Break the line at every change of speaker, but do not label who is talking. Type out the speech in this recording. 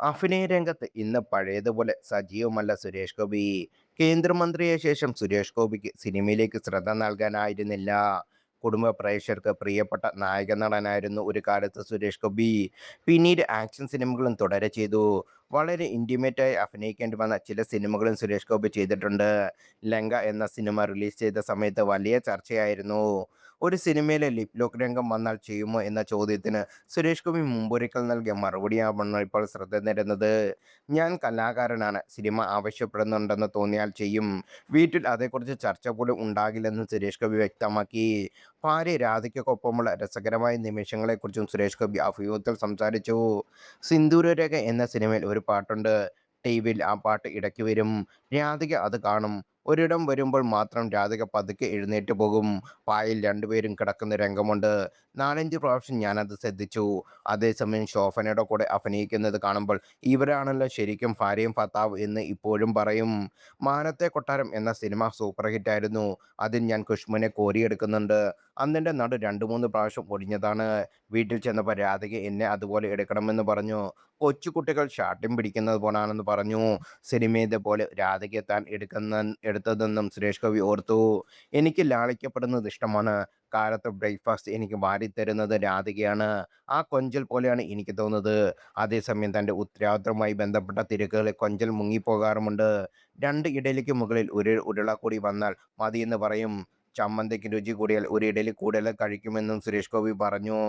അഭിനയ രംഗത്ത് ഇന്ന് പഴയതുപോലെ സജീവമല്ല സുരേഷ് ഗോപി. കേന്ദ്രമന്ത്രിയായ ശേഷം സുരേഷ് ഗോപിക്ക് സിനിമയിലേക്ക് ശ്രദ്ധ നൽകാനായിരുന്നില്ല. കുടുംബ പ്രേക്ഷകർക്ക് പ്രിയപ്പെട്ട നായക നടനായിരുന്നു ഒരു കാലത്ത് സുരേഷ് ഗോപി. പിന്നീട് ആക്ഷൻ സിനിമകളും തുടരെ ചെയ്തു. വളരെ ഇൻറ്റിമേറ്റായി അഭിനയിക്കേണ്ടി വന്ന ചില സിനിമകളും സുരേഷ് ഗോപി ചെയ്തിട്ടുണ്ട്. ലങ്ക എന്ന സിനിമ റിലീസ് ചെയ്ത സമയത്ത് വലിയ ചർച്ചയായിരുന്നു. ഒരു സിനിമയിലെ ലിപ് ലോക്ക് രംഗം വന്നാൽ ചെയ്യുമോ എന്ന ചോദ്യത്തിന് സുരേഷ് ഗോപി മുമ്പൊരിക്കൽ നൽകിയ മറുപടിയാവണം ഇപ്പോൾ ശ്രദ്ധ നേടുന്നത്. "ഞാൻ കലാകാരനാണ്. സിനിമ ആവശ്യപ്പെടുന്നുണ്ടെന്ന് തോന്നിയാൽ ചെയ്യും. വീട്ടിൽ അതേക്കുറിച്ച് ചർച്ച പോലും ഉണ്ടാകില്ലെന്ന് സുരേഷ് ഗോപി വ്യക്തമാക്കി. ഭാര്യ രാധികയ്ക്കൊപ്പമുള്ള രസകരമായ നിമിഷങ്ങളെക്കുറിച്ചും സുരേഷ് ഗോപി അഭിമുഖത്തിൽ സംസാരിച്ചു. "സിന്ദൂരരേഖ എന്ന സിനിമയിൽ ഒരു പാട്ടുണ്ട്. ടിവിയിൽ ആ പാട്ട് ഇടയ്ക്ക് വരും. രാധിക അത് കാണും. ഒരിടം വരുമ്പോൾ മാത്രം രാധിക പതുക്കെ എഴുന്നേറ്റ് പോകും. പായിൽ രണ്ടുപേരും കിടക്കുന്ന രംഗമുണ്ട്. 4-5 പ്രാവശ്യം ഞാനത് ശ്രദ്ധിച്ചു. അതേസമയം ശോഭനയുടെ കൂടെ അഭിനയിക്കുന്നത് കാണുമ്പോൾ ഇവരാണല്ലോ ശരിക്കും ഭാര്യയും ഭർത്താവും എന്ന് ഇപ്പോഴും പറയും. 'മാനത്തെ കൊട്ടാരം' എന്ന സിനിമ സൂപ്പർ ഹിറ്റായിരുന്നു. അതിൽ ഞാൻ കുശ്ബുവിനെ കോരിയെടുക്കുന്നുണ്ട്. അന്നെൻ്റെ നടു 2-3 പ്രാവശ്യം ഒടിഞ്ഞതാണ്. വീട്ടിൽ ചെന്നപ്പോൾ രാധിക എന്നെ അതുപോലെ എടുക്കണമെന്ന് പറഞ്ഞു. കൊച്ചുകുട്ടികൾ ശാഠ്യം പിടിക്കുന്നത് പോലാണെന്ന് പറഞ്ഞു. സിനിമയിലെ പോലെ രാധികയെ താൻ എടുത്തതെന്നും സുരേഷ് ഗോപി ഓർത്തു. "എനിക്ക് ലാളിക്കപ്പെടുന്നത് ഇഷ്ടമാണ്. കാലത്ത് ബ്രേക്ക്ഫാസ്റ്റ് എനിക്ക് വാരിത്തരുന്നത് രാധികയാണ്. ആ കൊഞ്ചൽ പോലെയാണ് എനിക്ക് തോന്നുന്നത്. അതേസമയം തൻ്റെ ഉത്തരവാദിത്തവുമായി ബന്ധപ്പെട്ട തിരക്കുകളിൽ കൊഞ്ചൽ മുങ്ങിപ്പോകാറുമുണ്ട്. 2 ഇഡലിക്ക് മുകളിൽ ഒരു ഉരുള കൂടി വന്നാൽ മതിയെന്ന് പറയും. ചമ്മന്തിക്ക് രുചി കൂടിയാൽ ഒരു ഇഡലി കൂടുതൽ കഴിക്കുമെന്നും സുരേഷ് ഗോപി പറഞ്ഞു.